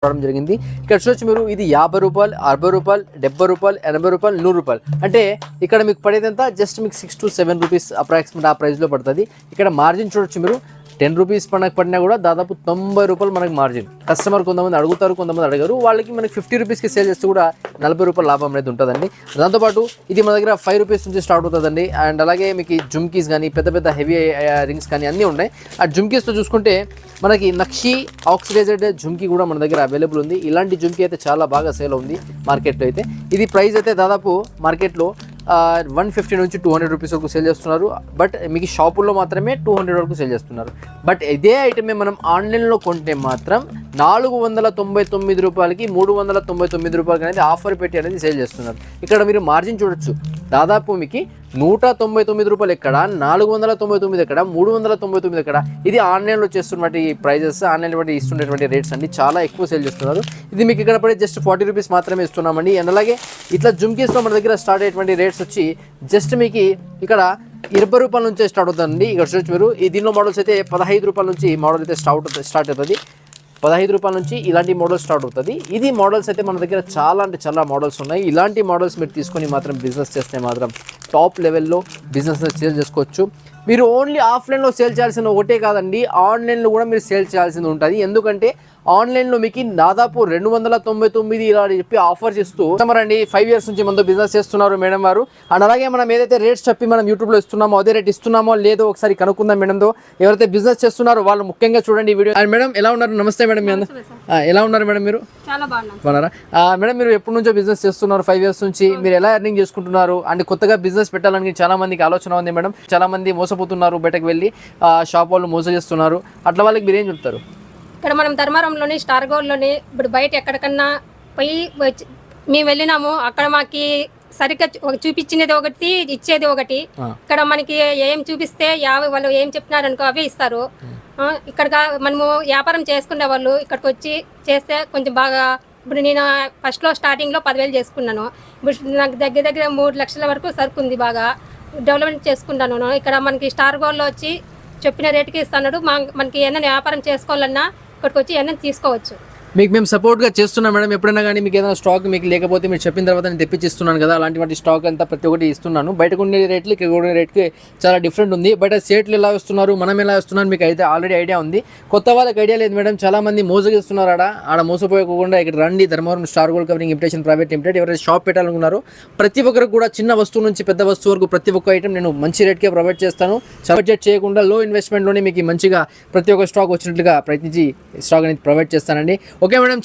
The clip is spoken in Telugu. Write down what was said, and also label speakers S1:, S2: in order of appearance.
S1: రావడం జరిగింది. ఇక్కడ చూడొచ్చు మీరు, ఇది 50 రూపాయలు, 60 రూపాయలు, 70 రూపాయలు, 80 రూపాయలు, 100 రూపాయలు. అంటే ఇక్కడ మీకు పడేదంతా జస్ట్ మీకు 6 to 7 రూపీస్ అప్రాక్సిమేట్ ఆ ప్రైస్లో పడుతుంది. ఇక్కడ మార్జిన్ చూడొచ్చు మీరు, 10 రూపీస్ మనకు పడినా కూడా దాదాపు 90 రూపాయలు మనకు మార్జిన్. కస్టమర్ కొంతమంది అడుగుతారు, కొంతమంది అడగరు. వాళ్ళకి మనకి 50 రూపీస్కి సేల్ చేస్తే కూడా 40 రూపాయలు లాభం అనేది ఉంటుందండి. దాంతోపాటు ఇది మన దగ్గర 5 రూపీస్ నుంచి స్టార్ట్ అవుతుందండి. అండ్ అలాగే మీకు జుమ్కీస్ కానీ పెద్ద పెద్ద హెవీ రింగ్స్ కానీ అన్నీ ఉన్నాయి. ఆ జుమ్కీస్తో చూసుకుంటే మనకి నక్షి ఆక్సిడైజ్డ్ జుమ్కీ కూడా మన దగ్గర అవైలబుల్ ఉంది. ఇలాంటి జుమ్కీ అయితే చాలా బాగా సేల్ ఉంది మార్కెట్లో అయితే. ఇది ప్రైస్ అయితే దాదాపు మార్కెట్లో 150 నుంచి 200 రూపీస్ వరకు సేల్ చేస్తున్నారు. బట్ మీకు షాపుల్లో మాత్రమే 200 వరకు సేల్ చేస్తున్నారు. బట్ ఇదే ఐటమే మనం ఆన్లైన్లో కొంటే మాత్రం 499 రూపాయలకి 399 రూపాయలకి అనేది ఆఫర్ పెట్టి అనేది సేల్ చేస్తున్నారు. ఇక్కడ మీరు మార్జిన్ చూడొచ్చు, దాదాపు మీకు 199 రూపాయలు ఎక్కడ, 499 ఎక్కడ, 399 ఎక్కడ. ఇది ఆన్లైన్లో చేస్తున్నటువంటి ప్రైజెస్, ఆన్లైన్లో బట్టి ఇస్తున్నటువంటి రేట్స్ అండి. చాలా ఎక్కువ సేల్ చేస్తున్నారు. ఇది మీకు ఇక్కడ పడే జస్ట్ 40 రూపీస్ మాత్రమే ఇస్తున్నామండి. అండ్ అలాగే ఇట్లా జుమ్కీస్లో మన దగ్గర స్టార్ట్ అయ్యేటువంటి రేట్స్ వచ్చి జస్ట్ మీకు ఇక్కడ 20 రూపాయల నుంచే స్టార్ట్ అవుతుందండి. ఇక్కడ చూడొచ్చు మీరు, ఈ దీనిలో మోడల్స్ అయితే 15 రూపాయల నుంచి మోడల్ అయితే స్టార్ట్ అవుతుంది. 15 రూపాయల నుంచి ఇలాంటి మోడల్స్ స్టార్ట్ అవుతుంది. ఇది మోడల్స్ అయితే మన దగ్గర చాలా అంటే చాలా మోడల్స్ ఉన్నాయి. ఇలాంటి మోడల్స్ మీరు తీసుకొని మాత్రం బిజినెస్ చేస్తే మాత్రం టాప్ లెవెల్లో బిజినెస్ సేల్ చేసుకోవచ్చు. మీరు ఓన్లీ ఆఫ్లైన్లో సేల్ చేయాల్సిన ఒకటే కాదండి, ఆన్లైన్లో కూడా మీరు సేల్ చేయాల్సింది ఉంటుంది. ఎందుకంటే ఆన్లైన్లో మీకు దాదాపు 299 ఇలా చెప్పి ఆఫర్స్ ఇస్తూ అండి 5 years నుంచి మనతో బిజినెస్ చేస్తున్నారు మేడం వారు. అండ్ అలాగే మనం ఏదైతే రేట్స్ చెప్పి మనం యూట్యూబ్లో ఇస్తున్నామో అదే రేట్ ఇస్తున్నామో లేదో ఒకసారి కనుక్కుందాం మేడంతో. ఎవరైతే బిజినెస్ చేస్తున్నారో వాళ్ళు ముఖ్యంగా చూడండి ఈ వీడియో. అండ్ మేడం ఎలా ఉన్నారు? నమస్తే మేడం. మీ అందరూ ఎలా ఉన్నారు మేడం? మీరు బాగున్నారా మేడం? మీరు ఎప్పటి నుంచో బిజినెస్ చేస్తున్నారు? 5 years నుంచి. మీరు ఎలా ఎర్నింగ్ చేసుకుంటున్నారు? అండ్ కొత్తగా బిజినెస్ పెట్టాలని చాలా మందికి ఆలోచన ఉంది మేడం. చాలా మంది మోసపోతున్నారు, బయటకు వెళ్ళి షాప్ వాళ్ళు మోసం చేస్తున్నారు. అట్లా వాళ్ళకి మీరు ఏం చెప్తారు?
S2: ఇక్కడ మనం ధర్మారంలోని స్టార్ గోల్డ్లోని ఇప్పుడు బయట ఎక్కడికన్నా పోయి మేము వెళ్ళినాము, అక్కడ మాకి సరిగ్గా చూపించినది ఒకటి, ఇచ్చేది ఒకటి. ఇక్కడ మనకి ఏం చూపిస్తే వాళ్ళు ఏం చెప్పినారనుకో అవే ఇస్తారు. ఇక్కడ మనము వ్యాపారం చేసుకునే వాళ్ళు ఇక్కడికి వచ్చి చేస్తే కొంచెం బాగా. ఇప్పుడు నేను ఫస్ట్లో స్టార్టింగ్లో 10,000 చేసుకున్నాను. ఇప్పుడు నాకు దగ్గర దగ్గర 3 లక్షల వరకు సరుకు ఉంది. బాగా డెవలప్మెంట్ చేసుకుంటాను. ఇక్కడ మనకి స్టార్ గోల్డ్లో వచ్చి చెప్పిన రేటుకి ఇస్తున్నాడు. మనకి ఏదైనా వ్యాపారం చేసుకోవాలన్నా ఇక్కడికి వచ్చి ఏదైనా తీసుకోవచ్చు.
S1: మీకు మేము సపోర్ట్గా చేస్తున్నాం మేడం. ఎప్పుడైనా కానీ మీకు ఏదైనా స్టాక్ మీకు లేకపోతే మీరు చెప్పిన తర్వాత నేను తెప్పించి ఇస్తున్నాను కదా, అలాంటి వాటి స్టాక్ అంతా ప్రతి ఒక్కటి ఇస్తున్నాను. బయటకు ఉండే రేట్లు ఇక్కడ ఉండే రేట్కి చాలా డిఫరెంట్ ఉంది. బయట సేట్లు ఎలా ఇస్తున్నారు, మనం ఎలా ఇస్తున్నాను మీకు అయితే ఆల్రెడీ ఐడియా ఉంది. కొత్త వాళ్ళకి ఐడియా లేదు మేడం. చాలా మంది మోసగిస్తున్నారు. ఆడ మోసపోయకుండా ఇక్కడ రండి. Dharmavaram star gold covering imitation private limited. ఎవరైతే షాప్ పెట్టాలనుకున్నారో ప్రతి ఒక్కరికి కూడా చిన్న వస్తువు నుంచి పెద్ద వస్తువు వరకు ప్రతి ఒక్క ఐటమ్ నేను మంచి రేట్కే ప్రొవైడ్ చేస్తాను. బడ్జెట్ చేయకుండా లో ఇన్వెస్ట్మెంట్లోనే మీకు మంచిగా ప్రతి ఒక్క స్టాక్ వచ్చినట్లుగా ప్రయత్నించి స్టాక్ అనేది ప్రొవైడ్ చేస్తానండి. Okay madam.